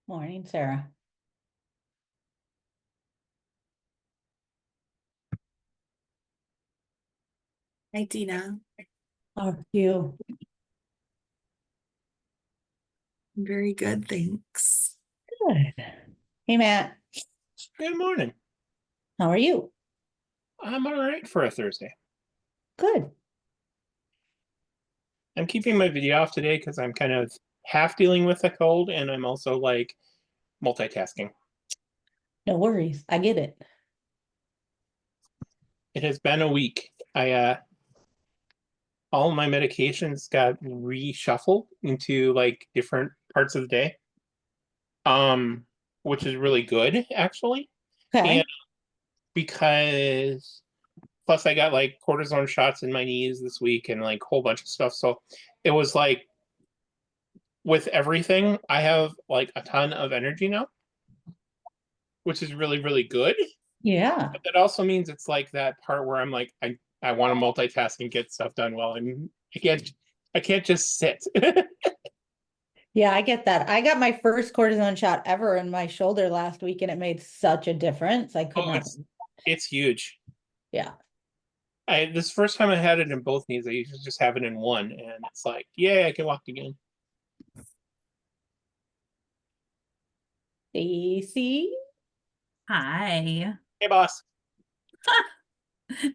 Morning, Sarah. Hi, Dina. How are you? Very good, thanks. Good. Hey, Matt. Good morning. How are you? I'm all right for a Thursday. Good. I'm keeping my video off today because I'm kind of half dealing with a cold and I'm also like multitasking. No worries. I get it. It has been a week. I all my medications got reshuffled into like different parts of the day. Um, which is really good actually. And Okay. because plus I got like cortisone shots in my knees this week and like a whole bunch of stuff. So it was like with everything, I have like a ton of energy now, which is really, really good. Yeah. But that also means it's like that part where I'm like, I want to multitask and get stuff done well. I can't just sit. Yeah, I get that. I got my first cortisone shot ever in my shoulder last week, and it made such a difference. I could Oh, not. it's huge. Yeah. This first time I had it in both knees. I usually just have it in one, and it's like, yeah, I can walk again. Stacy. Hi. Hey, boss.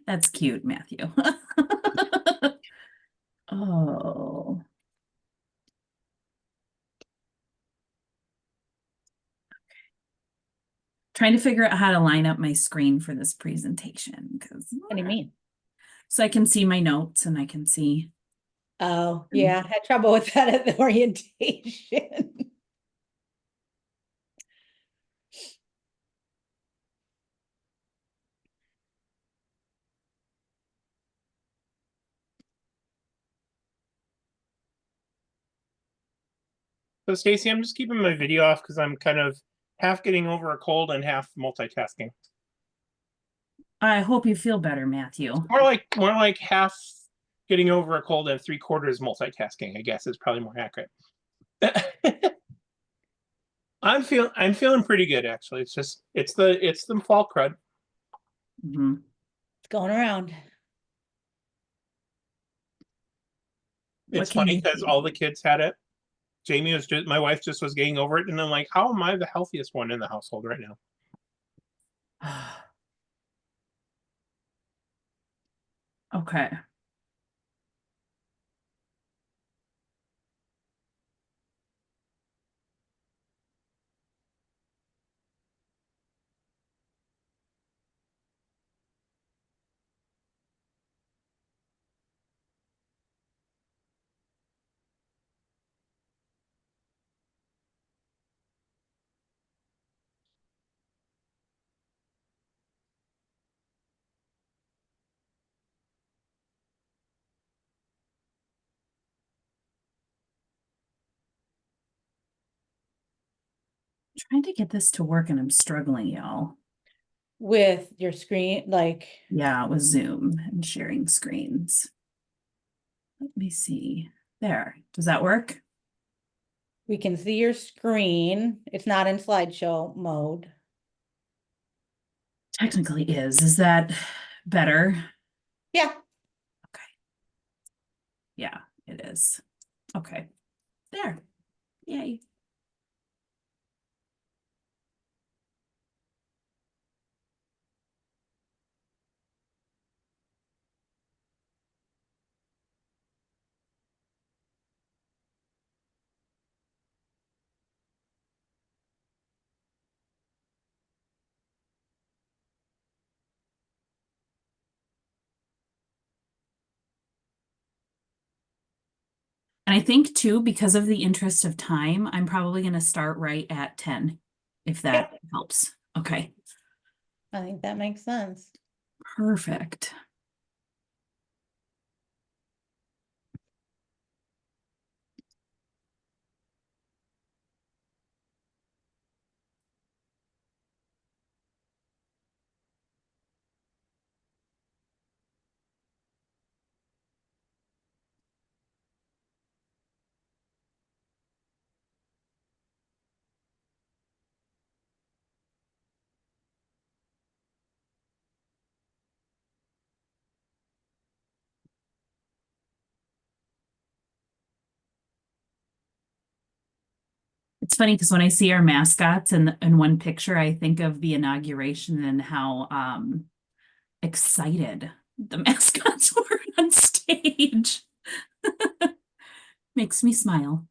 That's cute, Matthew. Oh, trying to figure out how to line up my screen for this presentation because What do you mean? so I can see my notes and I can see. Oh, yeah. I had trouble with that at the orientation. So, Stacy, I'm just keeping my video off because I'm kind of half getting over a cold and half multitasking. I hope you feel better, Matthew. More like half getting over a cold and three-quarters multitasking, I guess is probably more accurate. I'm feeling pretty good actually. It's the fall crud. Mhm. It's going around. It's What can funny you because do? all the kids had it. My wife just was getting over it, and I'm like, how am I the healthiest one in the household right now? Okay. Trying to get this to work and I'm struggling, y'all. With your screen, like, Yeah, with Zoom and sharing screens. Let me see. There. Does that work? we can see your screen. It's not in slideshow mode. Technically is. Is that better? Yeah. Okay. Yeah, it is. Okay. There. Yay. And I think too, because of the interest of time, I'm probably going to start right at 10, if that Yep. helps. Okay, I think that makes sense. perfect. It's funny because when I see our mascots in one picture, I think of the inauguration and how excited the mascots were on stage. Makes me smile.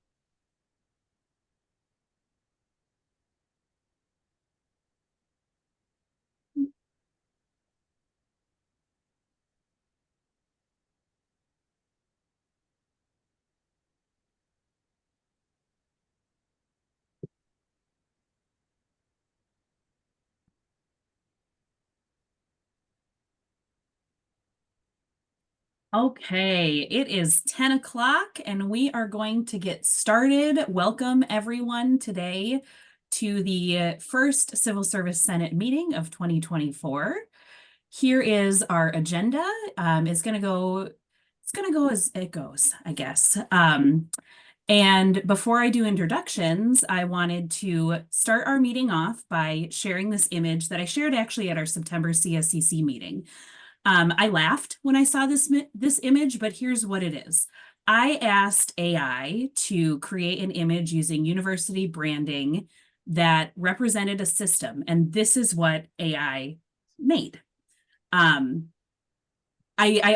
Okay, it is 10 o'clock and we are going to get started. Welcome everyone today to the first Civil Service Senate meeting of 2024. Here is our agenda. It's gonna go as it goes, I guess. And before I do introductions, I wanted to start our meeting off by sharing this image that I shared actually at our September CSCC meeting. I laughed when I saw this image, but here's what it is. I asked AI to create an image using university branding that represented a system, and this is what AI made. I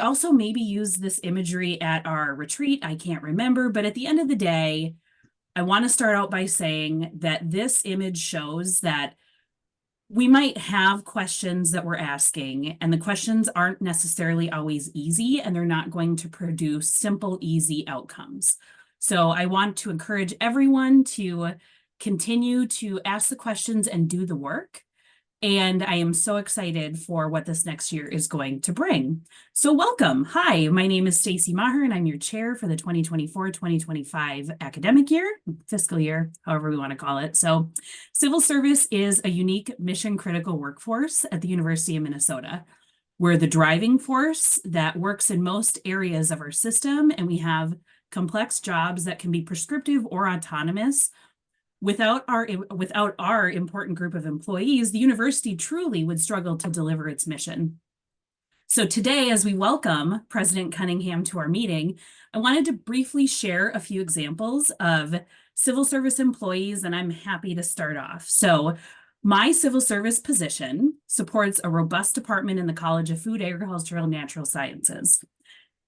also maybe used this imagery at our retreat. I can't remember, but at the end of the day, I want to start out by saying that this image shows that we might have questions that we're asking, and the questions aren't necessarily always easy, and they're not going to produce simple, easy outcomes. So I want to encourage everyone to continue to ask the questions and do the work. And I am so excited for what this next year is going to bring. So welcome. Hi, my name is Stacy Maher, and I'm your chair for the 2024-2025 academic year, fiscal year, however we want to call it. So civil service is a unique mission-critical workforce at the University of Minnesota. We're the driving force that works in most areas of our system, and we have complex jobs that can be prescriptive or autonomous. Without our important group of employees, the university truly would struggle to deliver its mission. So today, as we welcome President Cunningham to our meeting, I wanted to briefly share a few examples of civil service employees, and I'm happy to start off. So my civil service position supports a robust department in the College of Food, Agricultural, and Natural Sciences.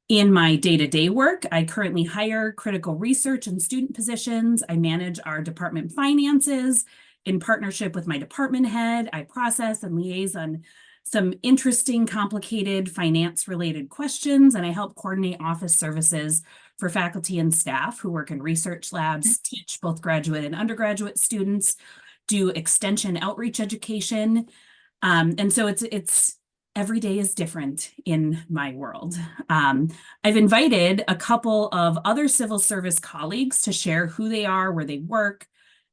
In my day-to-day work, I currently hire critical research and student positions. I manage our department finances. In partnership with my department head, I process and liaise on some interesting, complicated finance-related questions, and I help coordinate office services for faculty and staff who work in research labs, teach both graduate and undergraduate students, do extension outreach education. And so it's every day is different in my world. I've invited a couple of other civil service colleagues to share who they are, where they work,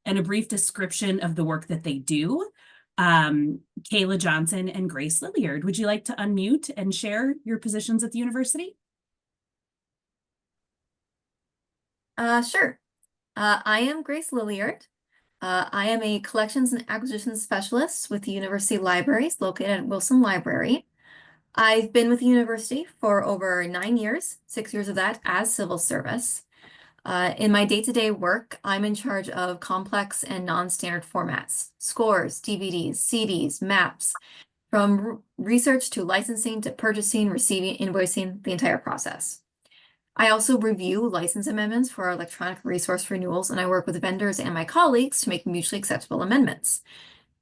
and a brief description of the work that they do. Kayla Johnson and Grace Lilliard, would you like to unmute and share your positions at the university? Sure. I am Grace Lilliard. I am a collections and acquisitions specialist with the University Libraries located at Wilson Library. I've been with the university for over 9 years, 6 years of that as civil service. In my day-to-day work, I'm in charge of complex and non-standard formats, scores, DVDs, CDs, maps, from research to licensing to purchasing, receiving, invoicing, the entire process. I also review license amendments for our electronic resource renewals, and I work with vendors and my colleagues to make mutually acceptable amendments.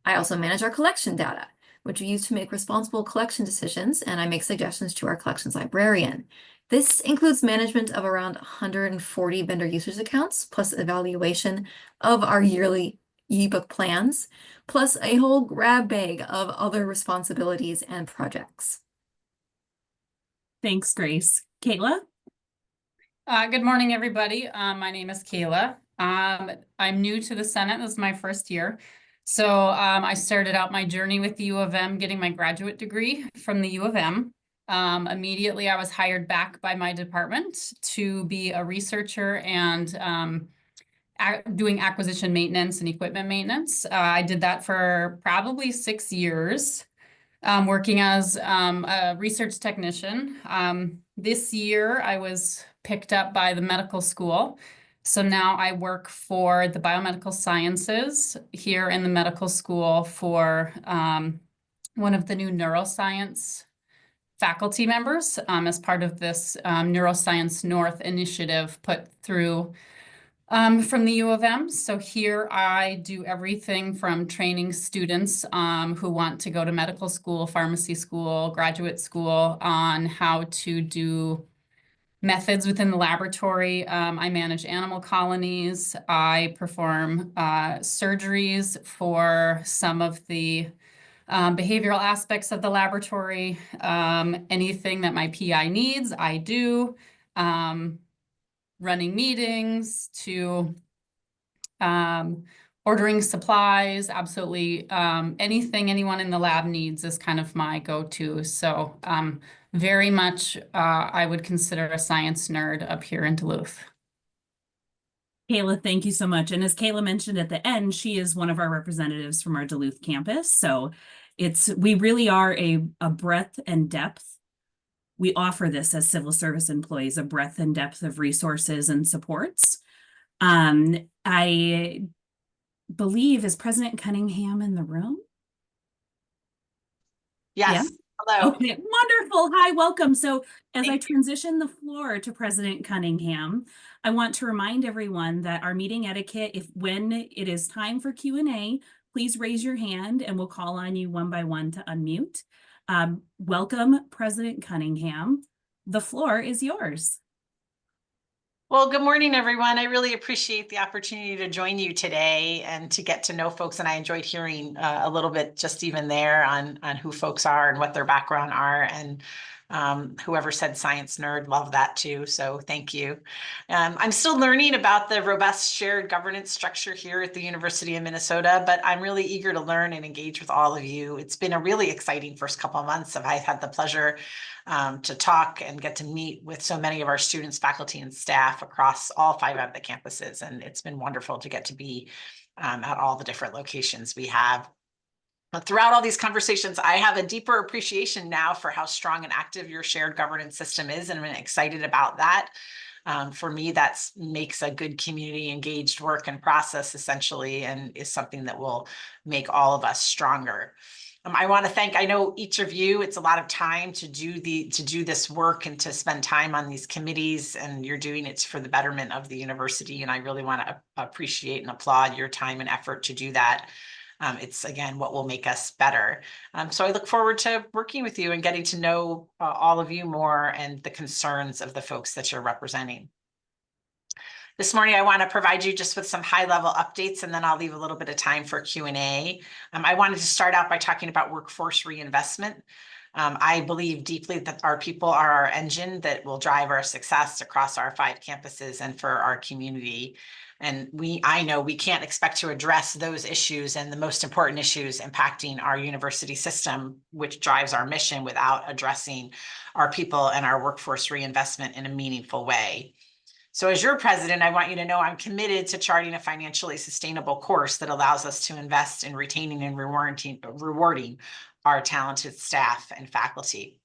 I also manage our collection data, which we use to make responsible collection decisions, and I make suggestions to our collections librarian. This includes management of around 140 vendor users accounts, plus evaluation of our yearly ebook plans, plus a whole grab bag of other responsibilities and projects. Thanks, Grace. Kayla? Good morning, everybody. My name is Kayla. I'm new to the Senate. This is my first year. So I started out my journey with the U of M, getting my graduate degree from the U of M. Immediately, I was hired back by my department to be a researcher and doing acquisition maintenance and equipment maintenance. I did that for probably 6 years, working as a research technician. This year, I was picked up by the medical school So now I work for the biomedical sciences here in the medical school for one of the new neuroscience faculty members as part of this Neuroscience North initiative put through from the U of M. So here I do everything from training students who want to go to medical school, pharmacy school, graduate school on how to do methods within the laboratory. I manage animal colonies. I perform surgeries for some of the behavioral aspects of the laboratory. Anything that my PI needs, I do. Running meetings to ordering supplies, absolutely anything anyone in the lab needs is kind of my go-to. So very much I would consider a science nerd up here in Duluth. Kayla, thank you so much. And as Kayla mentioned at the end, she is one of our representatives from our Duluth campus. So we really are a breadth and depth. We offer this as civil service employees, a breadth and depth of resources and supports. I believe, is President Cunningham in the room? Yes. Yeah? Hello. Okay, wonderful. Hi, welcome. So as I Thank transition the floor to President Cunningham, I want to remind everyone that our meeting etiquette, when it is time for Q&A, please raise your hand and we'll call on you one by one to unmute. Welcome, President Cunningham. The floor is yours. Well, good morning, everyone. I really appreciate the opportunity to join you today and to get to know folks. And I enjoyed hearing a little bit just even there on who folks are and what their background are. And whoever said science nerd, love that too. So thank you. I'm still learning about the robust shared governance structure here at the University of Minnesota, but I'm really eager to learn and engage with all of you. It's been a really exciting first couple of months. I've had the pleasure to talk and get to meet with so many of our students, faculty, and staff across all 5 of the campuses. And it's been wonderful to get to be at all the different locations we have. Throughout all these conversations, I have a deeper appreciation now for how strong and active your shared governance system is, and I'm excited about that. For me, that makes a good community engaged work and process essentially, and is something that will make all of us stronger. I want to thank, I know each of you, it's a lot of time to do this work and to spend time on these committees, and you're doing it for the betterment of the university. And I really want to appreciate and applaud your time and effort to do that. It's again, what will make us better. So I look forward to working with you and getting to know all of you more and the concerns of the folks that you're representing. This morning, I want to provide you just with some high-level updates, and then I'll leave a little bit of time for Q&A. I wanted to start out by talking about workforce reinvestment. I believe deeply that our people are our engine that will drive our success across our 5 campuses and for our community. And I know we can't expect to address those issues and the most important issues impacting our university system, which drives our mission, without addressing our people and our workforce reinvestment in a meaningful way. So as your president, I want you to know I'm committed to charting a financially sustainable course that allows us to invest in retaining and rewarding our talented staff and faculty.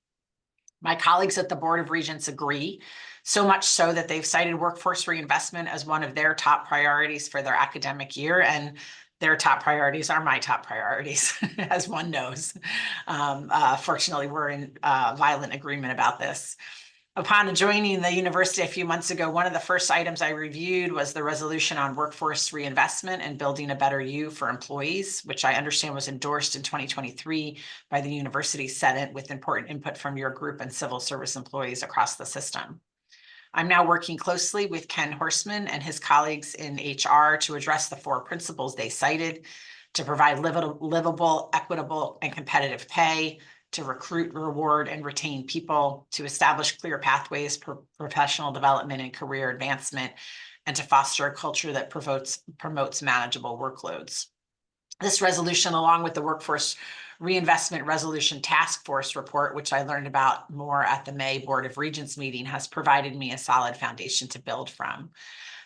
My colleagues at the Board of Regents agree, so much so that they've cited workforce reinvestment as one of their top priorities for their academic year, and their top priorities are my top priorities, as one knows. Fortunately, we're in violent agreement about this. Upon joining the university a few months ago, one of the first items I reviewed was the resolution on workforce reinvestment and building a better you for employees, which I understand was endorsed in 2023 by the University Senate with important input from your group and civil service employees across the system. I'm now working closely with Ken Horstman and his colleagues in HR to address the 4 principles they cited: to provide livable, equitable, and competitive pay, to recruit, reward, and retain people, to establish clear pathways for professional development and career advancement, and to foster a culture that promotes manageable workloads. This resolution, along with the Workforce Reinvestment Resolution Task Force report, which I learned about more at the May Board of Regents meeting, has provided me a solid foundation to build from.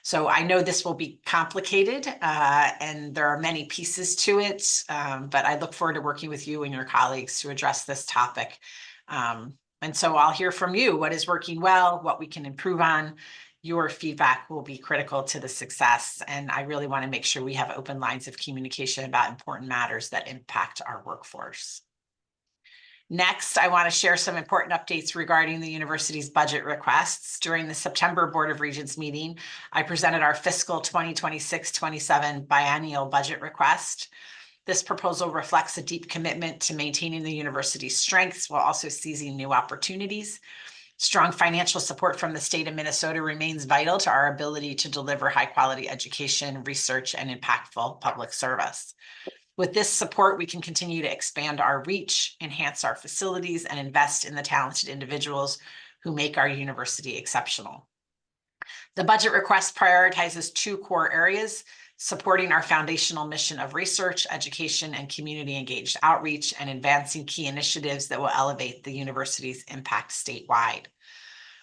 So I know this will be complicated and there are many pieces to it, but I look forward to working with you and your colleagues to address this topic. And so I'll hear from you what is working well, what we can improve on. your feedback will be critical to the success. And I really want to make sure we have open lines of communication about important matters that impact our workforce. Next, I want to share some important updates regarding the university's budget requests. During the September Board of Regents meeting, I presented our fiscal 2026-27 biennial budget request. This proposal reflects a deep commitment to maintaining the university's strengths while also seizing new opportunities. Strong financial support from the state of Minnesota remains vital to our ability to deliver high-quality education, research, and impactful public service. With this support, we can continue to expand our reach, enhance our facilities, and invest in the talented individuals who make our university exceptional. The budget request prioritizes two core areas: supporting our foundational mission of research, education, and community-engaged outreach, and advancing key initiatives that will elevate the university's impact statewide.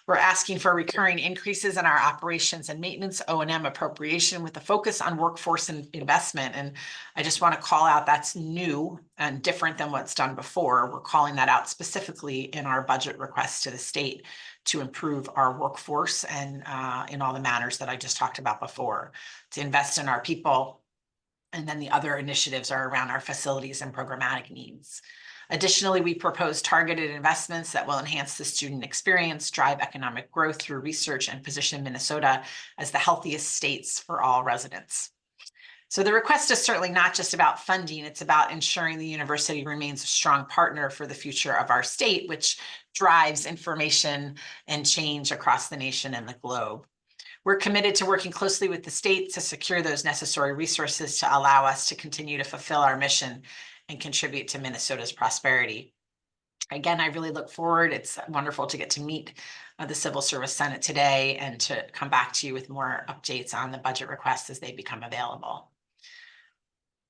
We're asking for recurring increases in our operations and maintenance O&M appropriation with a focus on workforce and investment. And I just want to call out that's new and different than what's done before. We're calling that out specifically in our budget request to the state to improve our workforce and in all the manners that I just talked about before, to invest in our people. And then the other initiatives are around our facilities and programmatic needs. Additionally, we propose targeted investments that will enhance the student experience, drive economic growth through research, and position Minnesota as the healthiest states for all residents. So the request is certainly not just about funding, it's about ensuring the university remains a strong partner for the future of our state, which drives information and change across the nation and the globe. We're committed to working closely with the state to secure those necessary resources to allow us to continue to fulfill our mission and contribute to Minnesota's prosperity. Again, I really look forward. It's wonderful to get to meet the Civil Service Senate today and to come back to you with more updates on the budget requests as they become available.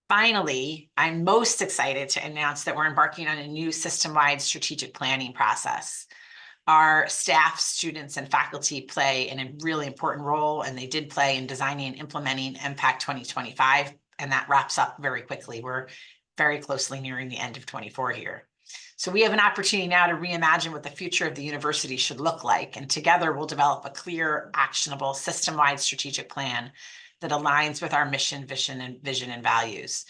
Finally, I'm most excited to announce that we're embarking on a new system-wide strategic planning process. Our staff, students, and faculty play a really important role, and they did play in designing and implementing MPACT 2025, and that wraps up very quickly. We're very closely nearing the end of 24 here. So we have an opportunity now to reimagine what the future of the university should look like, and together we'll develop a clear, actionable, system-wide strategic plan that aligns with our mission, vision, and values.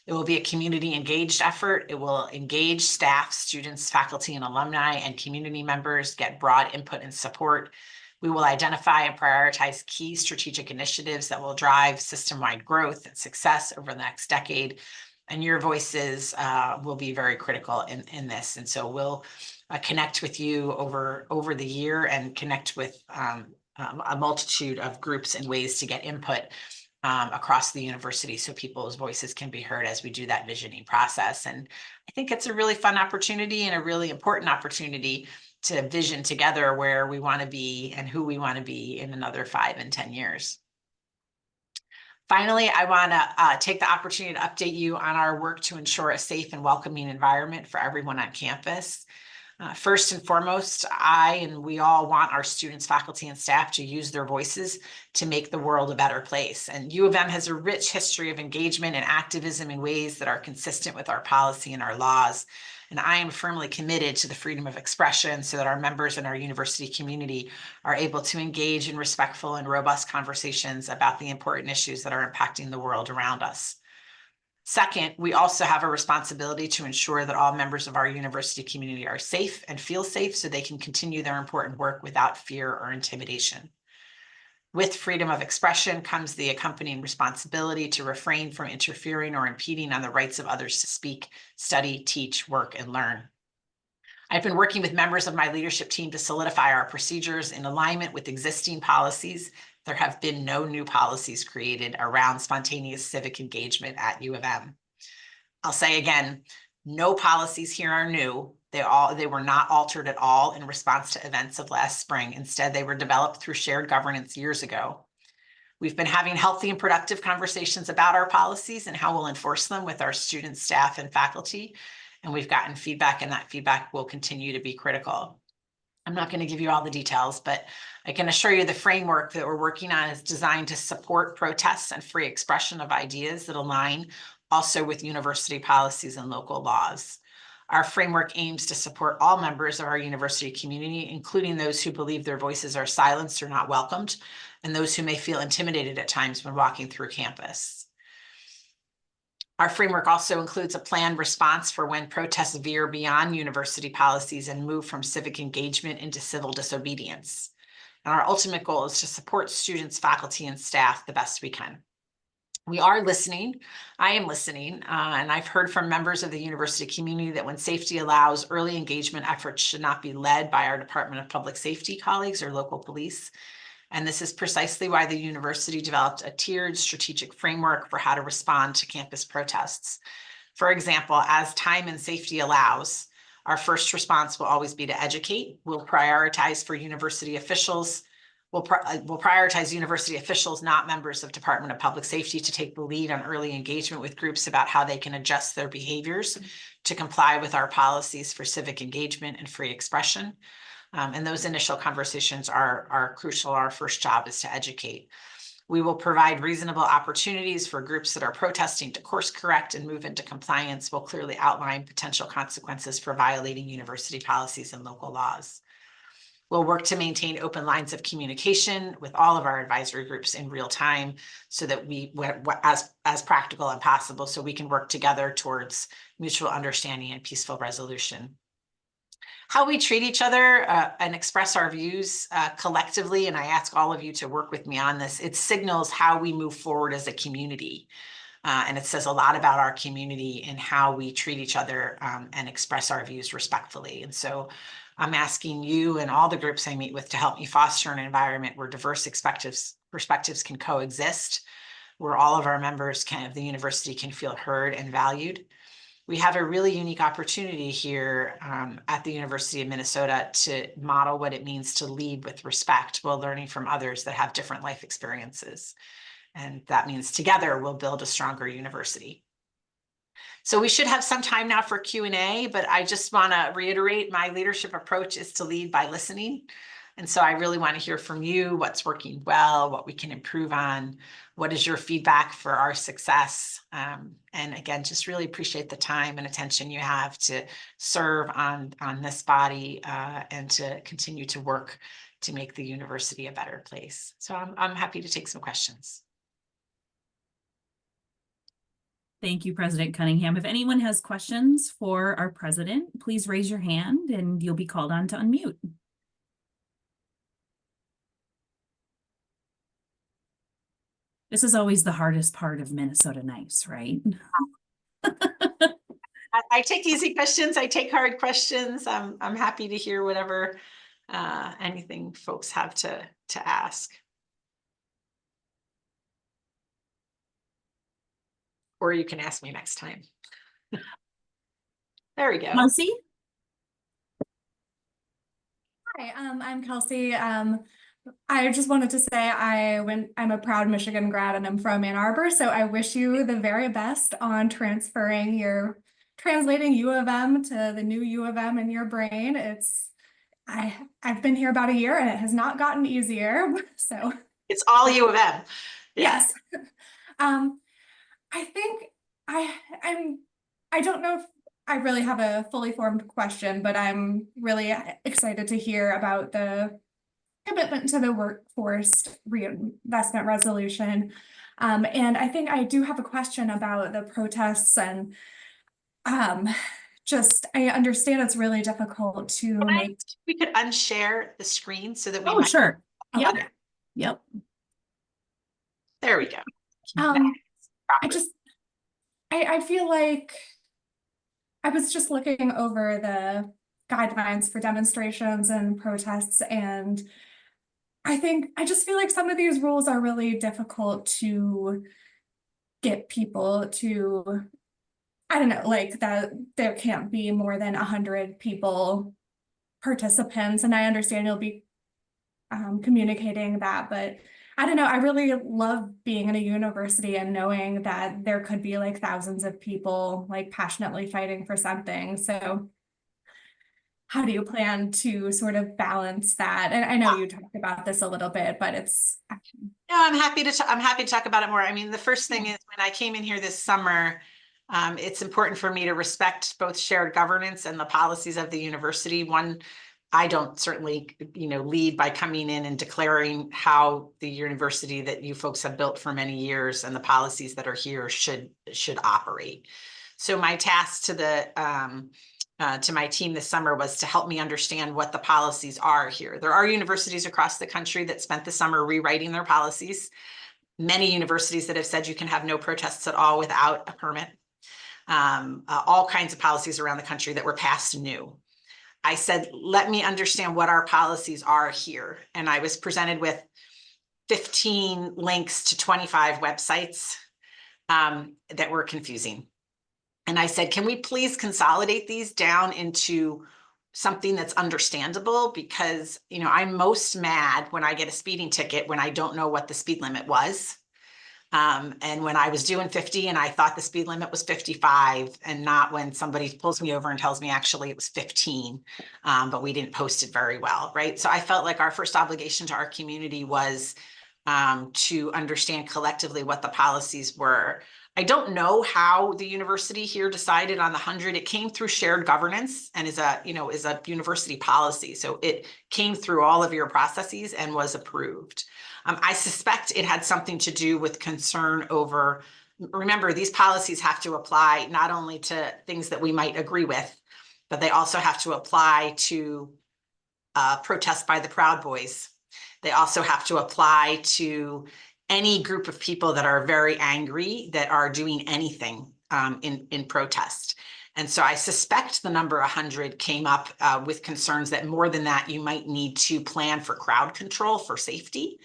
It will be a community-engaged effort. It will engage staff, students, faculty, and alumni, and community members, get broad input and support. We will identify and prioritize key strategic initiatives that will drive system-wide growth and success over the next decade. And your voices will be very critical in this. And so we'll connect with you over the year and connect with a multitude of groups and ways to get input across the university so people's voices can be heard as we do that visioning process. And I think it's a really fun opportunity and a really important opportunity to vision together where we want to be and who we want to be in another 5 and 10 years. Finally, I want to take the opportunity to update you on our work to ensure a safe and welcoming environment for everyone on campus. First and foremost, I and we all want our students, faculty, and staff to use their voices to make the world a better place. And U of M has a rich history of engagement and activism in ways that are consistent with our policy and our laws. And I am firmly committed to the freedom of expression so that our members and our university community are able to engage in respectful and robust conversations about the important issues that are impacting the world around us. Second, we also have a responsibility to ensure that all members of our university community are safe and feel safe so they can continue their important work without fear or intimidation. With freedom of expression comes the accompanying responsibility to refrain from interfering or impeding on the rights of others to speak, study, teach, work, and learn. I've been working with members of my leadership team to solidify our procedures in alignment with existing policies. There have been no new policies created around spontaneous civic engagement at U of M. I'll say again, no policies here are new. They were not altered at all in response to events of last spring. Instead, they were developed through shared governance years ago. We've been having healthy and productive conversations about our policies and how we'll enforce them with our students, staff, and faculty. And we've gotten feedback, and that feedback will continue to be critical. I'm not going to give you all the details, but I can assure you the framework that we're working on is designed to support protests and free expression of ideas that align also with university policies and local laws. Our framework aims to support all members of our university community, including those who believe their voices are silenced or not welcomed, and those who may feel intimidated at times when walking through campus. Our framework also includes a planned response for when protests veer beyond university policies and move from civic engagement into civil disobedience. And our ultimate goal is to support students, faculty, and staff the best we can. We are listening. I am listening, and I've heard from members of the university community that when safety allows, early engagement efforts should not be led by our Department of Public Safety colleagues or local police. And this is precisely why the university developed a tiered strategic framework for how to respond to campus protests. For example, as time and safety allows, our first response will always be to educate. We'll prioritize for university officials. We'll prioritize university officials, not members of Department of Public Safety, to take the lead on early engagement with groups about how they can adjust their behaviors to comply with our policies for civic engagement and free expression. And those initial conversations are crucial. Our first job is to educate. We will provide reasonable opportunities for groups that are protesting to course correct and move into compliance. We'll clearly outline potential consequences for violating university policies and local laws. We'll work to maintain open lines of communication with all of our advisory groups in real time so that as practical and possible, so we can work together towards mutual understanding and peaceful resolution. How we treat each other and express our views collectively, and I ask all of you to work with me on this, it signals how we move forward as a community. And it says a lot about our community and how we treat each other and express our views respectfully. And so I'm asking you and all the groups I meet with to help me foster an environment where diverse perspectives can coexist, where all of our members of the university can feel heard and valued. We have a really unique opportunity here at the University of Minnesota to model what it means to lead with respect while learning from others that have different life experiences. And that means together we'll build a stronger university. So we should have some time now for Q&A, but I just want to reiterate my leadership approach is to lead by listening. And so I really want to hear from you what's working well, what we can improve on, what is your feedback for our success. And again, just really appreciate the time and attention you have to serve on this body and to continue to work to make the university a better place. So I'm happy to take some questions. Thank you, President Cunningham. If anyone has questions for our president, please raise your hand and you'll be called on to unmute. This is always the hardest part of Minnesota Nice, right? I take easy questions. I take hard questions. I'm happy to hear whatever anything folks have to ask. Or you can ask me next time. There we go. Kelsey? Hi, I'm Kelsey. I just wanted to say I'm a proud Michigan grad and I'm from Ann Arbor, so I wish you the very best on translating U of M to the new U of M in your brain. I've been here about a year and it has not gotten easier. So it's all U of M. Yes. I think I don't know if I really have a fully formed question, but I'm really excited to hear about the commitment to the workforce reinvestment resolution. And I think I do have a question about the protests and I understand it's really difficult to make. We could unshare the screen so that we Oh, sure. Yep. Yep. There we go. I feel like I was just looking over the guidelines for demonstrations and protests, and I just feel like some of these rules are really difficult to get people to, I don't know, like that there can't be more than 100 participants, and I understand you'll be communicating that, but I don't know, I really love being in a university and knowing that there could be like thousands of people like passionately fighting for something. So how do you plan to sort of balance that? And I know you talked about this a little bit, but it's. No, I'm happy to talk about it more. I mean, the first thing is when I came in here this summer, It's important for me to respect both shared governance and the policies of the university. One, I don't certainly, lead by coming in and declaring how the university that you folks have built for many years and the policies that are here should operate. So my task to my team this summer was to help me understand what the policies are here. There are universities across the country that spent the summer rewriting their policies. Many universities that have said you can have no protests at all without a permit. All kinds of policies around the country that were passed new. I said, let me understand what our policies are here. And I was presented with 15 links to 25 websites that were confusing. And I said, can we please consolidate these down into something that's understandable? Because, I'm most mad when I get a speeding ticket when I don't know what the speed limit was. And when I was doing 50 and I thought the speed limit was 55, and not when somebody pulls me over and tells me actually it was 15, but we didn't post it very well, right? So I felt like our first obligation to our community was to understand collectively what the policies were. I don't know how the university here decided on the 100. It came through shared governance and is a university policy. So it came through all of your processes and was approved. I suspect it had something to do with concern over, remember, these policies have to apply not only to things that we might agree with, but they also have to apply to protests by the Proud Boys. They also have to apply to any group of people that are very angry, that are doing anything in protest. And so I suspect the number 100 came up with concerns that more than that, you might need to plan for crowd control for safety.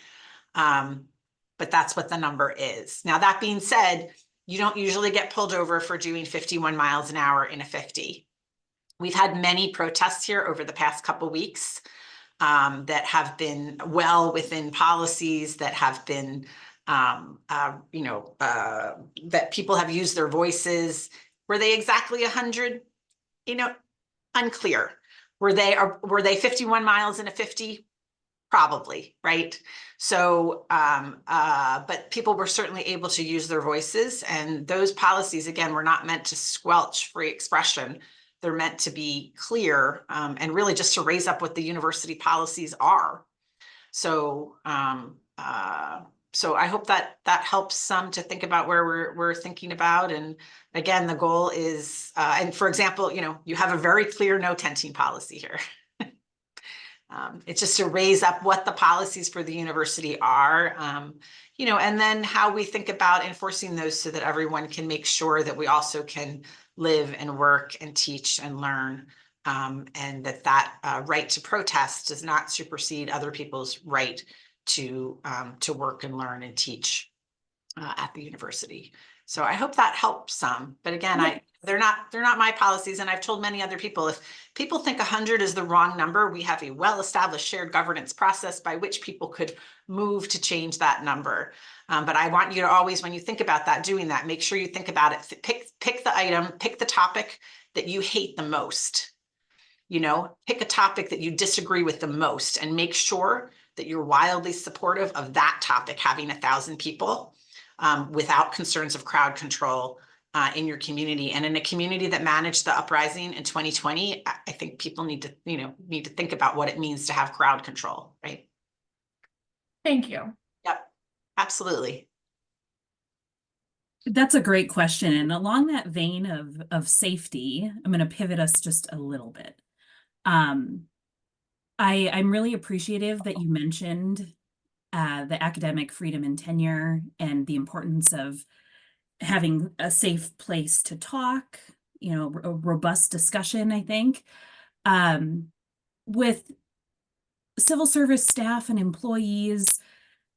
But that's what the number is. Now, that being said, you don't usually get pulled over for doing 51 miles an hour in a 50. We've had many protests here over the past couple weeks that have been well within policies, that have been, that people have used their voices. Were they exactly 100? Unclear. Were they 51 miles in a 50? Probably, right? So, but people were certainly able to use their voices, and those policies, again, were not meant to squelch free expression. They're meant to be clear and really just to raise up what the university policies are. So, so I hope that helps some to think about where we're thinking about. And again, the goal is, and for example, you have a very clear no tenting policy here. It's just to raise up what the policies for the university are, and then how we think about enforcing those so that everyone can make sure that we also can live and work and teach and learn, and that right to protest does not supersede other people's right to work and learn and teach at the university. So I hope that helps some, but again, they're not my policies. And I've told many other people, if people think 100 is the wrong number, we have a well-established shared governance process by which people could move to change that number. But I want you to always, when you think about that, doing that, make sure you think about it. Pick the item, pick the topic that you hate the most. Pick a topic that you disagree with the most, and make sure that you're wildly supportive of that topic having 1,000 people without concerns of crowd control in your community. And in a community that managed the uprising in 2020, I think people need to think about what it means to have crowd control, right? Thank you. Yep, absolutely. That's a great question. And along that vein of safety, I'm going to pivot us just a little bit. I'm really appreciative that you mentioned the academic freedom and tenure and the importance of having a safe place to talk, a robust discussion, I think. With civil service staff and employees,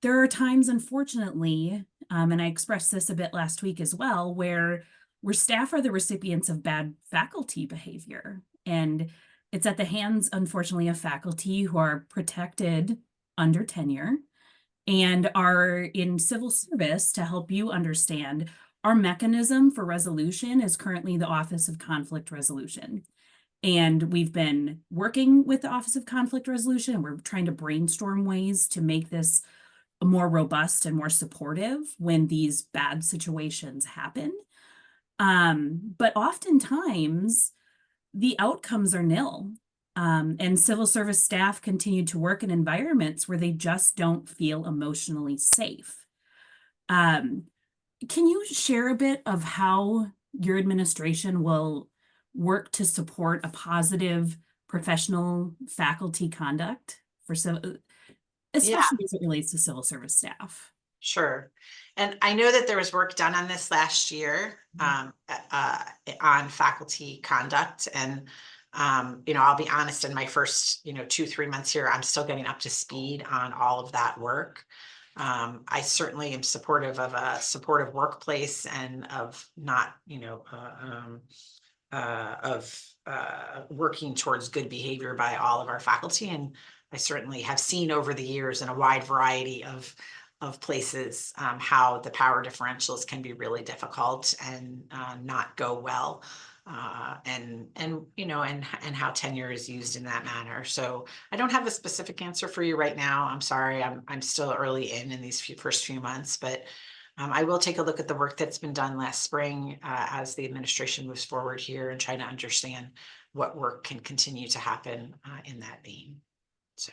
there are times, unfortunately, and I expressed this a bit last week as well, where staff are the recipients of bad faculty behavior. And it's at the hands, unfortunately, of faculty who are protected under tenure and are in civil service. To help you understand, our mechanism for resolution is currently the Office of Conflict Resolution. And we've been working with the Office of Conflict Resolution, and we're trying to brainstorm ways to make this more robust and more supportive when these bad situations happen. But oftentimes the outcomes are nil. And civil service staff continue to work in environments where they just don't feel emotionally safe. Can you share a bit of how your administration will work to support a positive professional faculty conduct for civil, especially as it relates to civil service staff? Sure. And I know that there was work done on this last year on faculty conduct. And, I'll be honest, in my first, 2-3 months here, I'm still getting up to speed on all of that work. I certainly am supportive of a supportive workplace and of not, working towards good behavior by all of our faculty. And I certainly have seen over the years in a wide variety of places how the power differentials can be really difficult and not go well. And how tenure is used in that manner. So I don't have a specific answer for you right now. I'm sorry, I'm still early in these first few months, but I will take a look at the work that's been done last spring as the administration moves forward here and try to understand what work can continue to happen in that vein. So.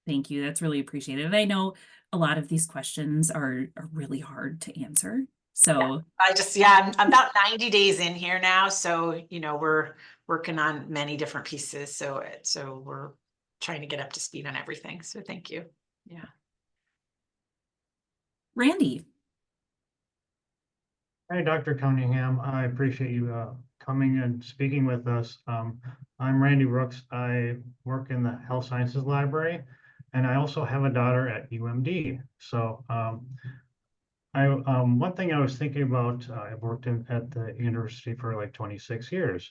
Thank you. That's really appreciated. I know a lot of these questions are really hard to answer. So I'm about 90 days in here now. So, we're working on many different pieces. So we're trying to get up to speed on everything. So thank you. Yeah. Randy. Hi, Dr. Cunningham. I appreciate you coming and speaking with us. I'm Randy Brooks. I work in the Health Sciences Library, and I also have a daughter at UMD. So one thing I was thinking about, I've worked at the university for like 26 years.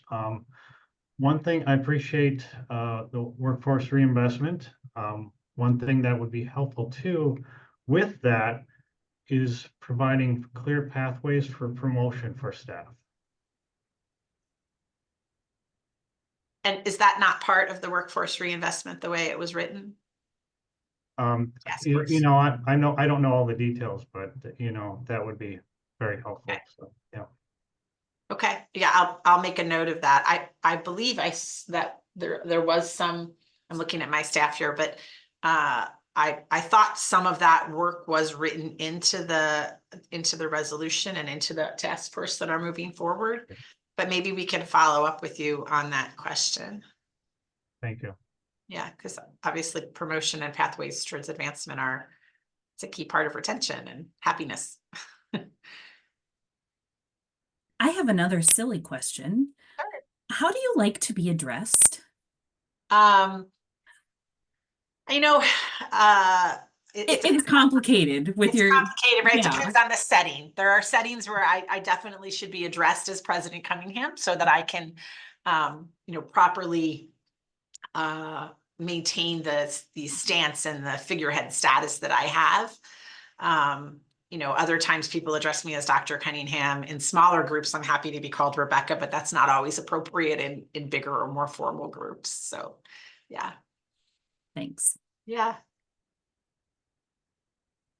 One thing I appreciate the workforce reinvestment. One thing that would be helpful too with that is providing clear pathways for promotion for staff. And is that not part of the workforce reinvestment the way it was written? Yes, I know I don't know all the details, but that would be very helpful. Okay. So yeah. Okay. Yeah, I'll make a note of that. I believe that there was some. I'm looking at my staff here, but I thought some of that work was written into the resolution and into the task force that are moving forward. But maybe we can follow up with you on that question. Thank you. Yeah, because obviously promotion and pathways towards advancement it's a key part of retention and happiness. I have another silly question. Sure. How do you like to be addressed? It's complicated with it's your complicated, right? Yeah. It depends on the setting. There are settings where I definitely should be addressed as President Cunningham so that I can, properly maintain the stance and the figurehead status that I have. Other times people address me as Dr. Cunningham. In smaller groups, I'm happy to be called Rebecca, but that's not always appropriate in bigger or more formal groups. So, yeah. Thanks. Yeah.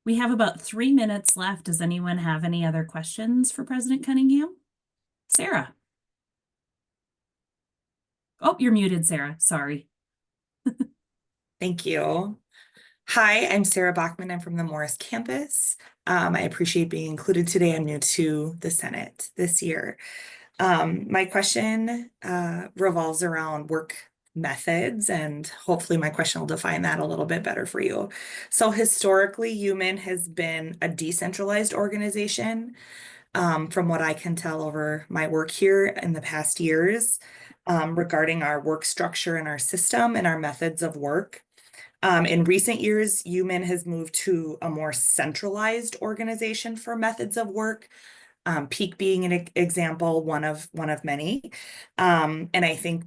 We have about 3 minutes left. Does anyone have any other questions for President Cunningham? Sarah. Oh, you're muted, Sarah. Sorry. Thank you. Hi, I'm Sarah Bachman. I'm from the Morris campus. I appreciate being included today. I'm new to the Senate this year. My question revolves around work methods, and hopefully my question will define that a little bit better for you. So historically, UMIN has been a decentralized organization. From what I can tell over my work here in the past years, regarding our work structure and our system and our methods of work. In recent years, UMIN has moved to a more centralized organization for methods of work. Peak being an example, one of many. And I think,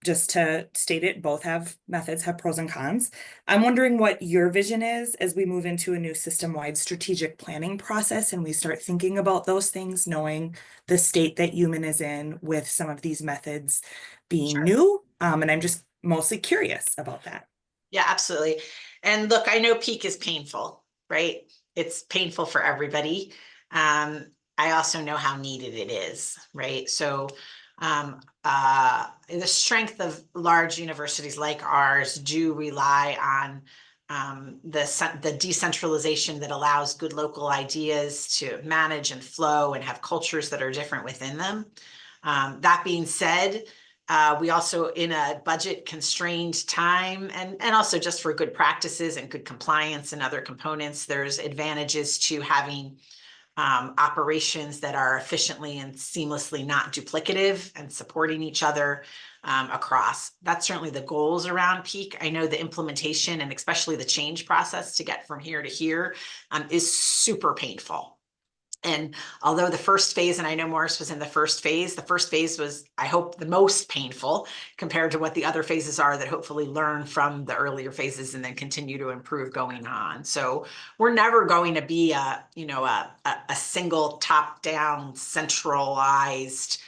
just to state it, both methods have pros and cons. I'm wondering what your vision is as we move into a new system-wide strategic planning process and we start thinking about those things, knowing the state that UMIN is in with some of these methods being new. And I'm just mostly curious about that. Yeah, absolutely. And look, I know peak is painful, right? It's painful for everybody. I also know how needed it is, right? So the strength of large universities like ours do rely on the decentralization that allows good local ideas to manage and flow and have cultures that are different within them. That being said, we also, in a budget constrained time, and also just for good practices and good compliance and other components, there's advantages to having operations that are efficiently and seamlessly not duplicative and supporting each other across. That's certainly the goals around Peak. I know the implementation and especially the change process to get from here to here is super painful. And although the first phase, and I know Morris was in the first phase was, I hope, the most painful compared to what the other phases are that hopefully learn from the earlier phases and then continue to improve going on. So we're never going to be a single top-down centralized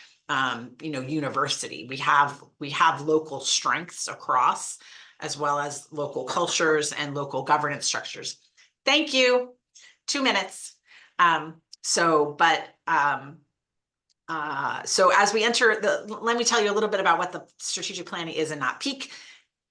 university. We have local strengths across, as well as local cultures and local governance structures. Thank you. 2 minutes. So as we enter let me tell you a little bit about what the strategic planning is and not Peak.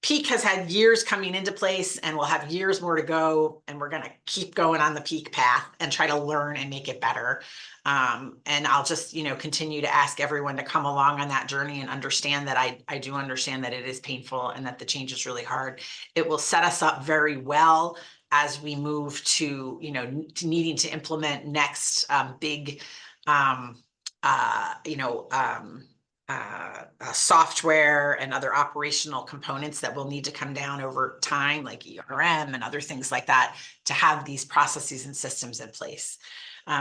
Peak has had years coming into place and will have years more to go. And we're going to keep going on the Peak path and try to learn and make it better. And I'll just, continue to ask everyone to come along on that journey and understand that I do understand that it is painful and that the change is really hard. It will set us up very well as we move to, to needing to implement next big, software and other operational components that will need to come down over time, like ERM and other things like that, to have these processes and systems in place.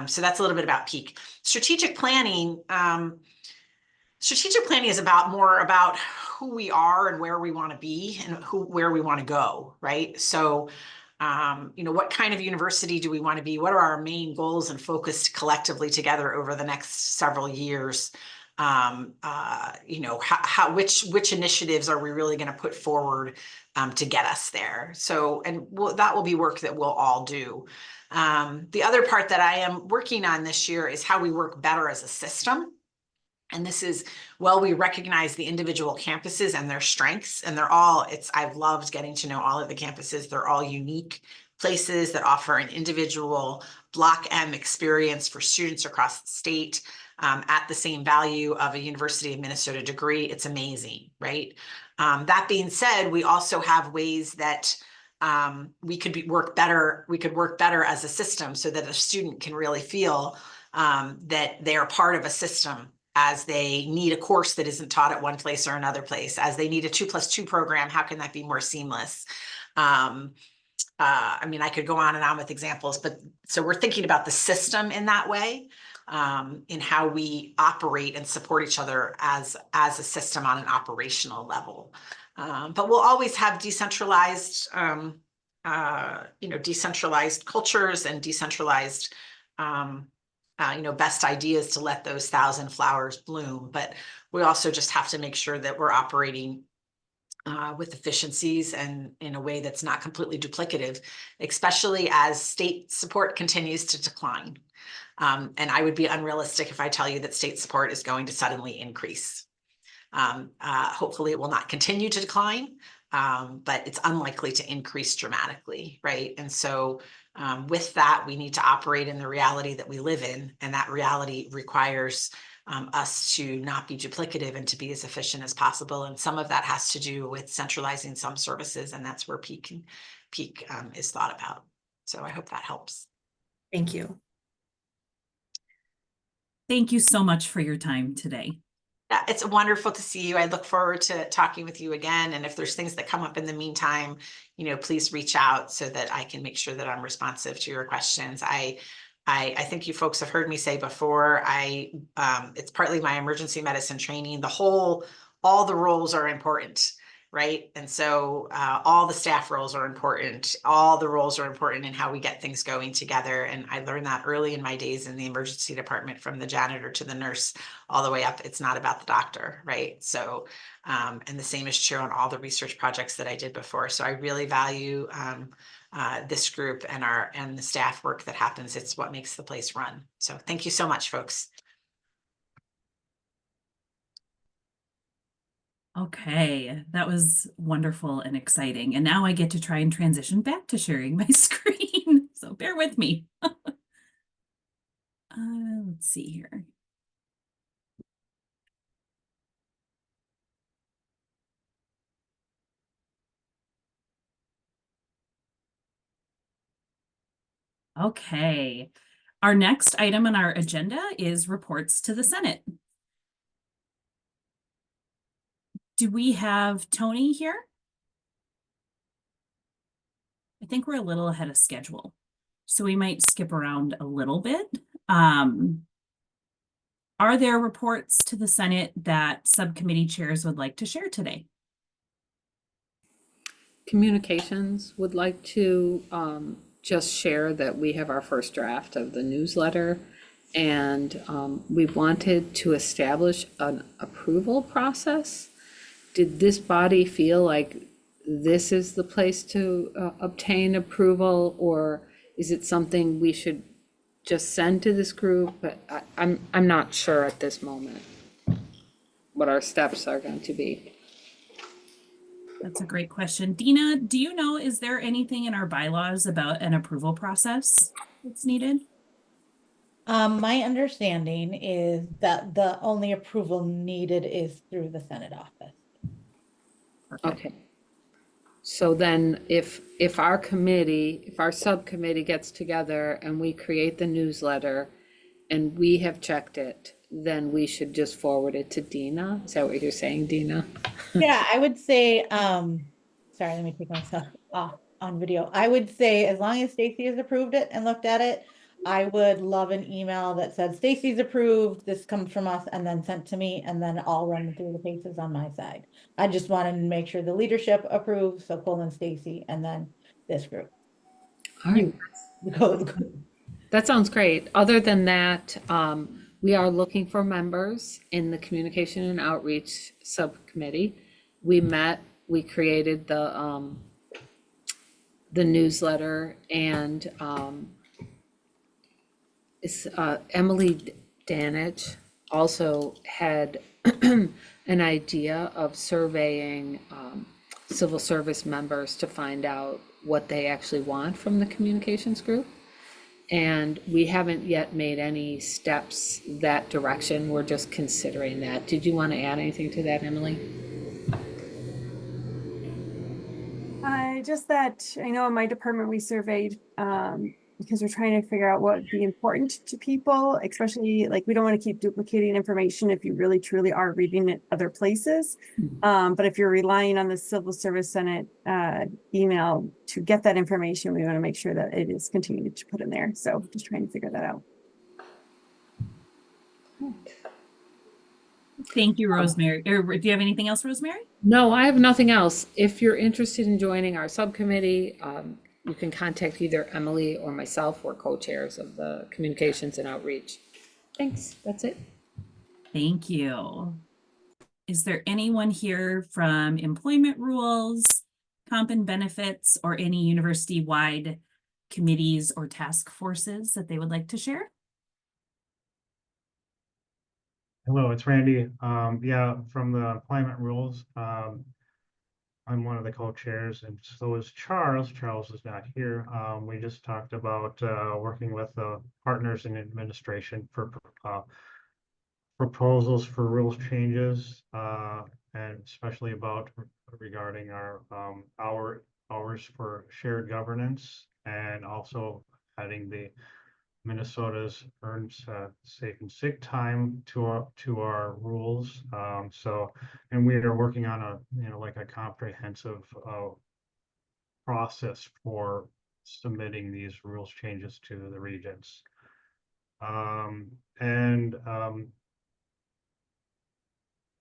So that's a little bit about Peak. Strategic planning is more about who we are and where we want to be and where we want to go, right? So what kind of university do we want to be? What are our main goals and focused collectively together over the next several years? Which initiatives are we really going to put forward to get us there? So, that will be work that we'll all do. The other part that I am working on this year is how we work better as a system. And this is, we recognize the individual campuses and their strengths, and I've loved getting to know all of the campuses. They're all unique places that offer an individual Block M experience for students across the state at the same value of a University of Minnesota degree. It's amazing, right? That being said, we also have ways that we could work better as a system so that a student can really feel that they are part of a system as they need a course that isn't taught at one place or another place, as they need a 2+2 program. How can that be more seamless? I could go on and on with examples, but so we're thinking about the system in that way, in how we operate and support each other as a system on an operational level. But we'll always have decentralized cultures and decentralized best ideas to let those 1,000 flowers bloom. But we also just have to make sure that we're operating with efficiencies and in a way that's not completely duplicative, especially as state support continues to decline. And I would be unrealistic if I tell you that state support is going to suddenly increase. Hopefully it will not continue to decline, but it's unlikely to increase dramatically, right? And so with that, we need to operate in the reality that we live in, and that reality requires us to not be duplicative and to be as efficient as possible. And some of that has to do with centralizing some services, and that's where Peak is thought about. So I hope that helps. Thank you. Thank you so much for your time today. Yeah, it's wonderful to see you. I look forward to talking with you again. And if there's things that come up in the meantime, please reach out so that I can make sure that I'm responsive to your questions. I think you folks have heard me say before, it's partly my emergency medicine training. All the roles are important. right? And so all the staff roles are important. All the roles are important in how we get things going together. And I learned that early in my days in the emergency department, from the janitor to the nurse, all the way up. It's not about the doctor, right? So, and the same is true on all the research projects that I did before. So I really value this group and the staff work that happens. It's what makes the place run. So thank you so much, folks. Okay, that was wonderful and exciting. And now I get to try and transition back to sharing my screen. So bear with me. Let's see here. Okay, our next item on our agenda is reports to the Senate. Do we have Tony here? I think we're a little ahead of schedule, so we might skip around a little bit. Are there reports to the Senate that subcommittee chairs would like to share today? Communications would like to just share that we have our first draft of the newsletter, and we wanted to establish an approval process. Did this body feel like this is the place to obtain approval, or is it something we should just send to this group? But I'm not sure at this moment what our steps are going to be. That's a great question. Dina, do you know, is there anything in our bylaws about an approval process that's needed? My understanding is that the only approval needed is through the Senate office. Okay. So then if our subcommittee gets together and we create the newsletter and we have checked it, then we should just forward it to Dina. Is that what you're saying, Dina? Yeah, I would say, sorry, let me take myself off on video. I would say as long as Stacy has approved it and looked at it, I would love an email that says Stacy's approved, this comes from us, and then sent to me, and then I'll run through the paces on my side. I just wanted to make sure the leadership approves, so Cole and Stacy, and then this group. All right. That sounds great. Other than that, we are looking for members in the Communication and Outreach Subcommittee. We met, we created the newsletter, and Emily Danich also had an idea of surveying civil service members to find out what they actually want from the communications group. And we haven't yet made any steps that direction. We're just considering that. Did you want to add anything to that, Emily? Just that I know in my department we surveyed because we're trying to figure out what would be important to people, especially like we don't want to keep duplicating information if you really truly are reading it other places. But if you're relying on the Civil Service Senate email to get that information, we want to make sure that it is continued to put in there. So just trying to figure that out. Thank you, Rosemary. Do you have anything else, Rosemary? No, I have nothing else. If you're interested in joining our subcommittee, you can contact either Emily or myself. We're co-chairs of the Communications and Outreach. Thanks. That's it. Thank you. Is there anyone here from employment rules, comp and benefits, or any university-wide committees or task forces that they would like to share? Hello, it's Randy. Yeah, from the employment rules. I'm one of the co-chairs, and so is Charles. Charles is not here. We just talked about working with the partners in administration for proposals for rules changes, and especially about regarding our hours for shared governance, and also adding the Minnesota's earned safe and sick time to our rules. And we are working on a comprehensive process for submitting these rules changes to the regents. And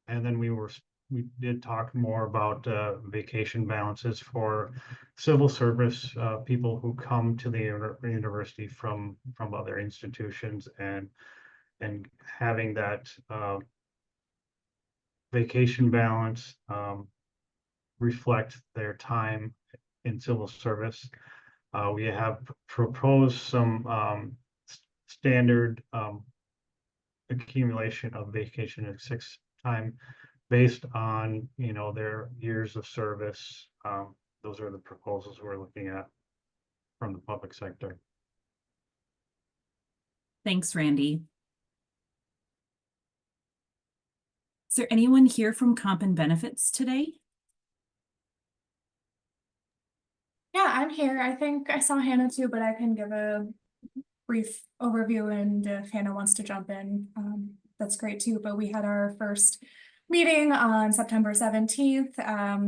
then we were we did talk more about vacation balances for civil service people who come to the university from other institutions, and having that vacation balance reflect their time in civil service. We have proposed some standard accumulation of vacation and sick time based on, their years of service. Those are the proposals we're looking at from the public sector. Thanks, Randy. Is there anyone here from Comp and Benefits today? Yeah, I'm here. I think I saw Hannah too, but I can give a brief overview, and if Hannah wants to jump in, that's great too. But we had our first meeting on September 17th.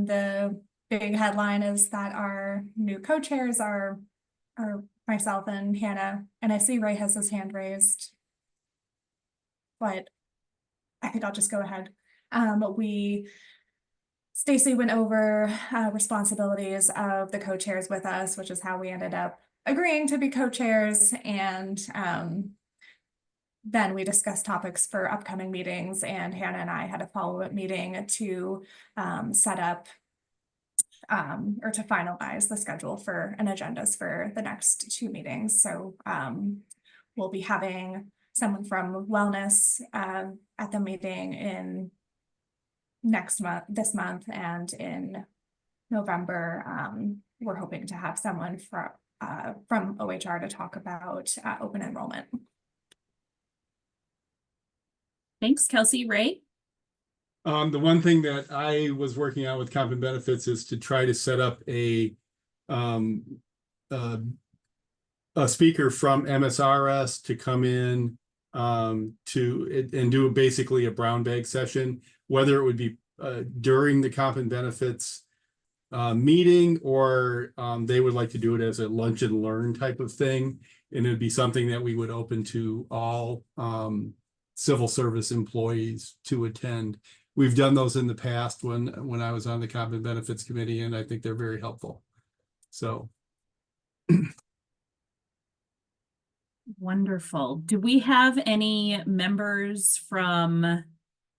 The big headline is that our new co-chairs are myself and Hannah, and I see Ray has his hand raised, but I think I'll just go ahead. Stacy went over responsibilities of the co-chairs with us, which is how we ended up agreeing to be co-chairs. And then we discussed topics for upcoming meetings, and Hannah and I had a follow-up meeting to set up or to finalize the schedule for and agendas for the next 2 meetings. So we'll be having someone from wellness at the meeting in this month, and in November, we're hoping to have someone from OHR to talk about open enrollment. Thanks, Kelsey. Ray? The one thing that I was working on with Comp and Benefits is to try to set up a speaker from MSRS to come in and do basically a brown bag session, whether it would be during the Comp and Benefits meeting, or they would like to do it as a lunch and learn type of thing. And it'd be something that we would open to all civil service employees to attend. We've done those in the past when I was on the Comp and Benefits Committee, and I think they're very helpful. So. Wonderful. Do we have any members from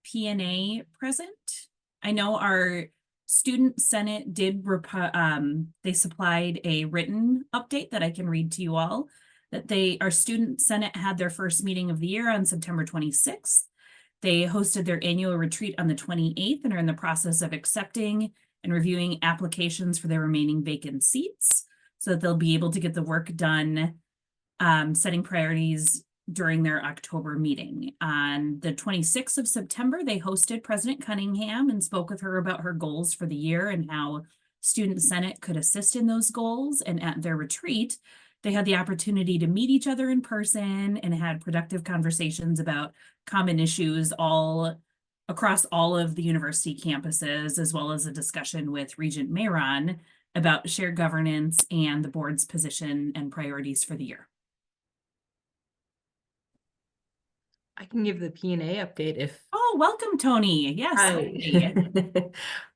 PNA present? I know our student senate did they supplied a written update that I can read to you all, that our student senate had their first meeting of the year on September 26th. They hosted their annual retreat on the 28th and are in the process of accepting and reviewing applications for their remaining vacant seats, so that they'll be able to get the work done, setting priorities during their October meeting. On the 26th of September, they hosted President Cunningham and spoke with her about her goals for the year and how Student Senate could assist in those goals. And at their retreat, they had the opportunity to meet each other in person and had productive conversations about common issues all across all of the university campuses, as well as a discussion with Regent Mayron about shared governance and the board's position and priorities for the year. I can give the P&A update if. Oh, welcome, Tony. Yes. Hi.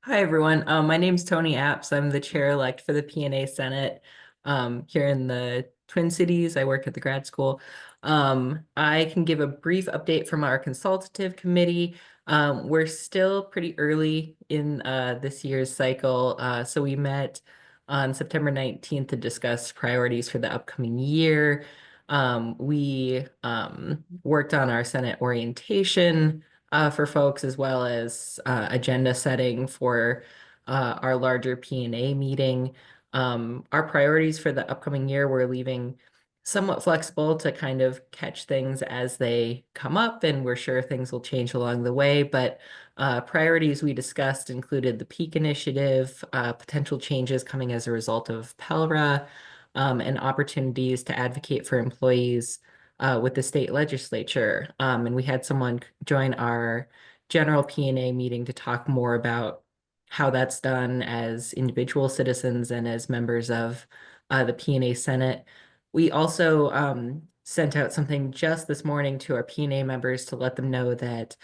Hi, everyone. My name's Tony Apps. I'm the chair-elect for the P&A Senate here in the Twin Cities. I work at the grad school. I can give a brief update from our consultative committee. We're still pretty early in this year's cycle. So we met on September 19th to discuss priorities for the upcoming year. We worked on our Senate orientation for folks, as well as agenda setting for our larger P&A meeting. Our priorities for the upcoming year, we're leaving somewhat flexible to kind of catch things as they come up, and we're sure things will change along the way. But priorities we discussed included the PEAK initiative, potential changes coming as a result of PELRA, and opportunities to advocate for employees with the state legislature. And we had someone join our general P&A meeting to talk more about how that's done as individual citizens and as members of the P&A Senate. We also sent out something just this morning to our P&A members to let them know that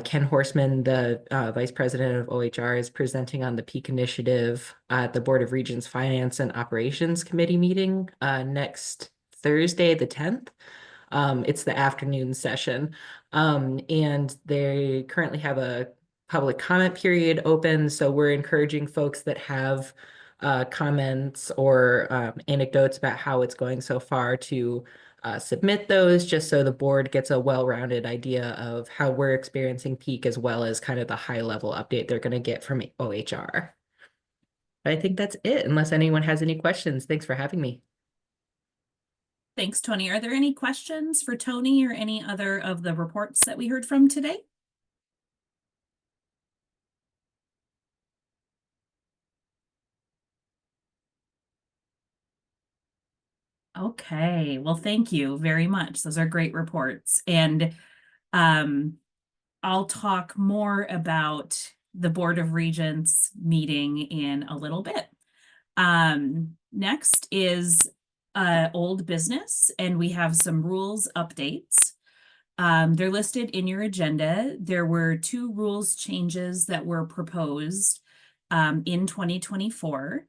Ken Horstman, the Vice President of OHR, is presenting on the Peak Initiative at the Board of Regents Finance and Operations Committee meeting next Thursday, the 10th. It's the afternoon session. And they currently have a public comment period open. So we're encouraging folks that have comments or anecdotes about how it's going so far to submit those, just so the board gets a well-rounded idea of how we're experiencing peak, as well as kind of the high-level update they're going to get from OHR. I think that's it, unless anyone has any questions. Thanks for having me. Thanks, Tony. Are there any questions for Tony or any other of the reports that we heard from today? Okay, well, thank you very much. Those are great reports. And I'll talk more about the Board of Regents meeting in a little bit. Next is old business, and we have some rules updates. They're listed in your agenda. There were 2 rules changes that were proposed in 2024.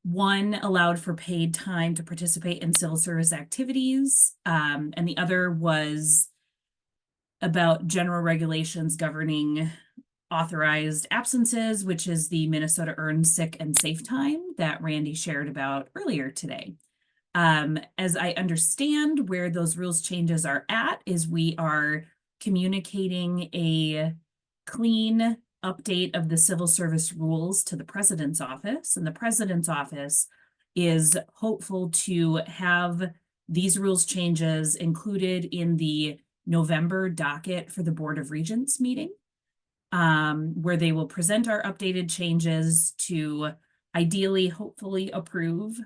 One allowed for paid time to participate in civil service activities, and the other was about general regulations governing authorized absences, which is the Minnesota Earned Sick and Safe Time that Randy shared about earlier today. As I understand where those rules changes are at is we are communicating a clean update of the civil service rules to the president's office, and the president's office is hopeful to have these rules changes included in the November docket for the Board of Regents meeting, where they will present our updated changes to ideally, hopefully approve,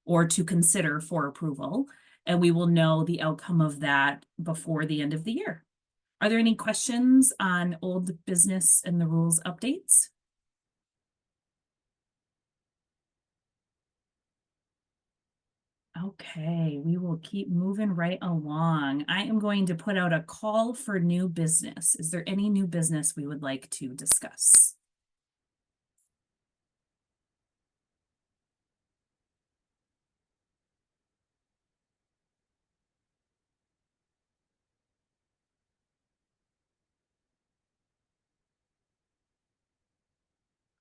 or to consider for approval. And we will know the outcome of that before the end of the year. Are there any questions on old business and the rules updates? Okay, we will keep moving right along. I am going to put out a call for new business. Is there any new business we would like to discuss?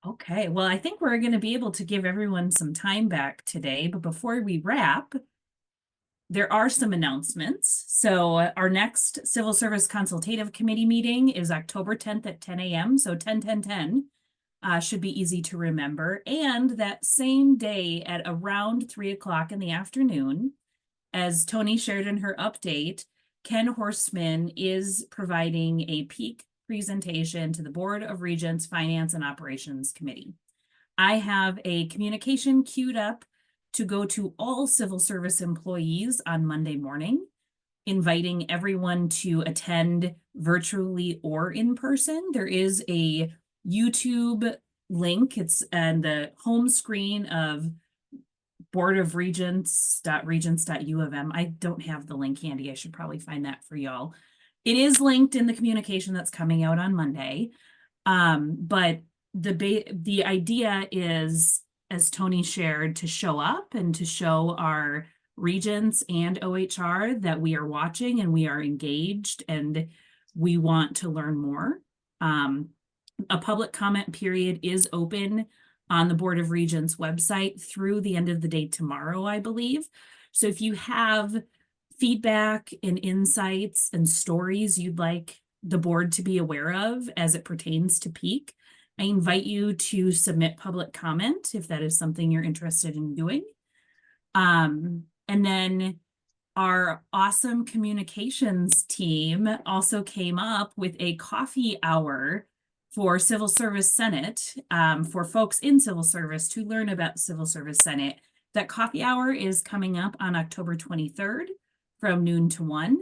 Okay, well, I think we're going to be able to give everyone some time back today, but before we wrap, there are some announcements. So our next Civil Service Consultative Committee meeting is October 10th at 10 a.m. So 10 should be easy to remember. And that same day at around 3 o'clock in the afternoon, as Tony shared in her update, Ken Horstman is providing a peak presentation to the Board of Regents Finance and Operations Committee. I have a communication queued up to go to all civil service employees on Monday morning, inviting everyone to attend virtually or in person. There is a YouTube link. It's on the home screen of Board of Regents.regents.u of M. I don't have the link handy. I should probably find that for y'all. It is linked in the communication that's coming out on Monday. But the idea is, as Tony shared, to show up and to show our regents and OHR that we are watching and we are engaged and we want to learn more. A public comment period is open on the Board of Regents website through the end of the day tomorrow, I believe. So if you have feedback and insights and stories you'd like the board to be aware of as it pertains to peak, I invite you to submit public comment if that is something you're interested in doing. And then our awesome communications team also came up with a coffee hour for Civil Service Senate, for folks in civil service to learn about Civil Service Senate. That coffee hour is coming up on October 23rd from noon to 1.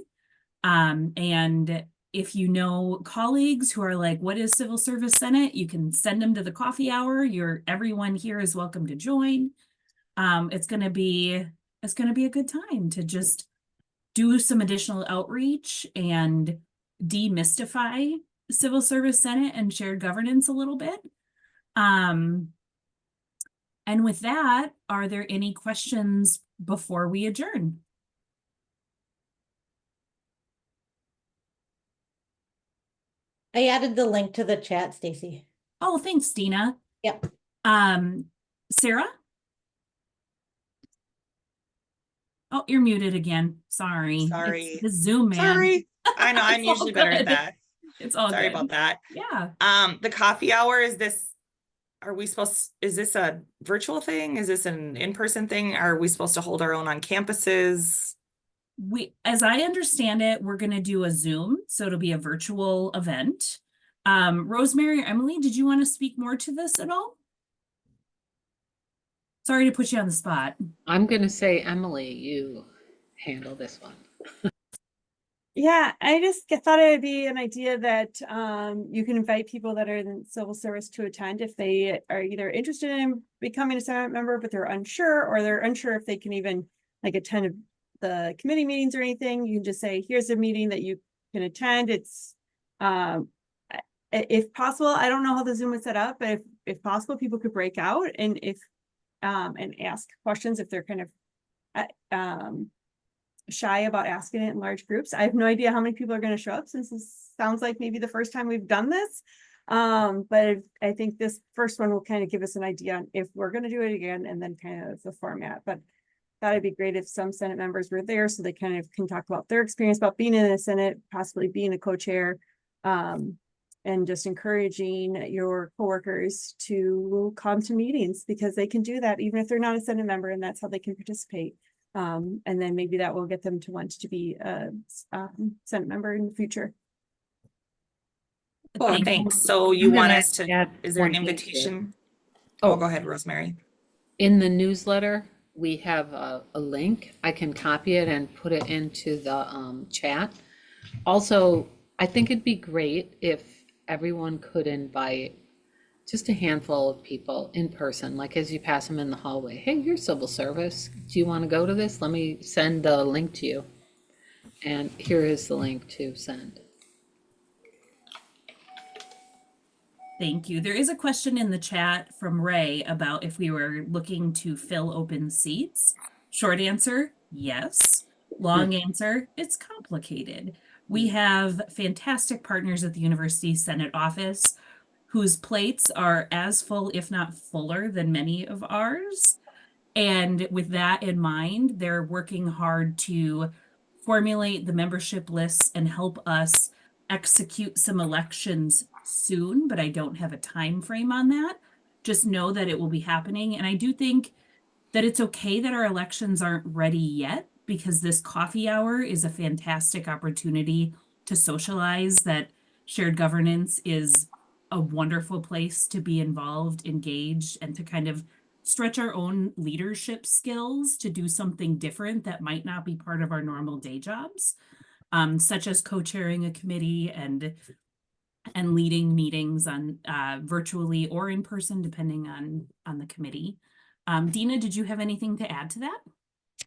And if you know colleagues who are like, what is Civil Service Senate? You can send them to the coffee hour. Everyone here is welcome to join. It's gonna be a good time to just do some additional outreach and demystify Civil Service Senate and shared governance a little bit. And with that, are there any questions before we adjourn? I added the link to the chat, Stacy. Oh, thanks, Dina. Yep. Sarah? Oh, you're muted again. Sorry. Sorry. It's the Zoom, man. Sorry. I know, I'm It's all usually better at good. that. It's all Sorry good. about that. Yeah. The coffee hour, is this a virtual thing? Is this an in-person thing? Are we supposed to hold our own on campuses? As I understand it, we're going to do a Zoom, so it'll be a virtual event. Rosemary or Emily, did you want to speak more to this at all? Sorry to put you on the spot. I'm going to say, Emily, you handle this one. Yeah, I just thought it would be an idea that you can invite people that are in civil service to attend if they are either interested in becoming a Senate member, but they're unsure, or they're unsure if they can even like attend the committee meetings or anything. You can just say, here's a meeting that you can attend. It's if possible, I don't know how the Zoom is set up, but if possible, people could break out and and ask questions if they're kind of shy about asking it in large groups. I have no idea how many people are going to show up, since this sounds like maybe the first time we've done this. But I think this first one will kind of give us an idea on if we're going to do it again, and then kind of the format. But thought it'd be great if some Senate members were there, so they kind of can talk about their experience about being in the Senate, possibly being a co-chair, and just encouraging your coworkers to come to meetings, because they can do that even if they're not a Senate member, and that's how they can participate. And then maybe that will get them to want to be a Senate member in the future. Cool, thanks. So you want us to, is there an one thing invitation? Oh. Oh, go ahead, Rosemary. In the newsletter, we have a link. I can copy it and put it into the chat. Also, I think it'd be great if everyone could invite just a handful of people in person, like as you pass them in the hallway. Hey, you're civil service. Do you want to go to this? Let me send the link to you. And here is the link to send. Thank you. There is a question in the chat from Ray about if we were looking to fill open seats. Short answer, yes. Long answer, it's complicated. We have fantastic partners at the University Senate office whose plates are as full, if not fuller, than many of ours. And with that in mind, they're working hard to formulate the membership lists and help us execute some elections soon, but I don't have a time frame on that. Just know that it will be happening. And I do think that it's okay that our elections aren't ready yet, because this coffee hour is a fantastic opportunity to socialize that shared governance is a wonderful place to be involved, engaged, and to kind of stretch our own leadership skills to do something different that might not be part of our normal day jobs, such as co-chairing a committee and leading meetings on virtually or in person, depending on the committee. Dina, did you have anything to add to that?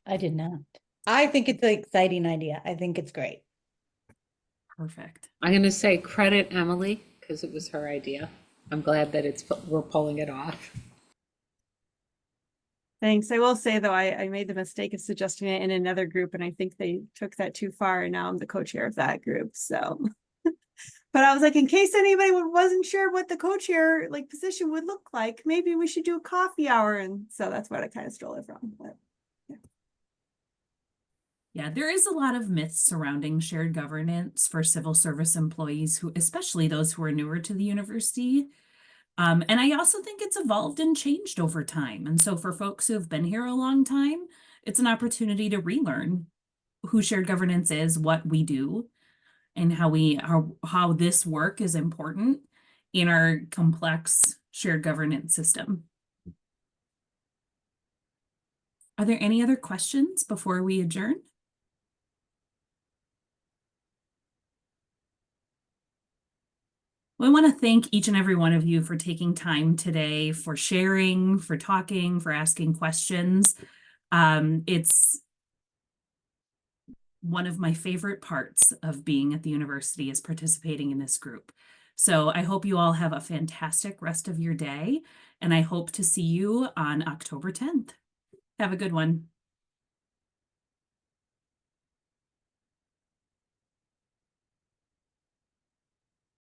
I did not. I think it's an exciting idea. I think it's great. Perfect. I'm going to say credit Emily, because it was her idea. I'm glad that we're pulling it off. Thanks. I will say though, I made the mistake of suggesting it in another group, and I think they took that too far, and now I'm the co-chair of that group. So, but I was like, in case anybody wasn't sure what the co-chair like position would look like, maybe we should do a coffee hour, and so that's what I kind of stole it from. But yeah, there is a lot of myths surrounding shared governance for civil service employees, who, especially those who are newer to the university. And I also think it's evolved and changed over time. And so for folks who have been here a long time, it's an opportunity to relearn who shared governance is, what we do, and how this work is important in our complex shared governance system. Are there any other questions before we adjourn? Well, I want to thank each and every one of you for taking time today, for sharing, for talking, for asking questions. one of my favorite parts of being at the university is participating in this group. So I hope you all have a fantastic rest of your day, and I hope to see you on October 10th. Have a good one.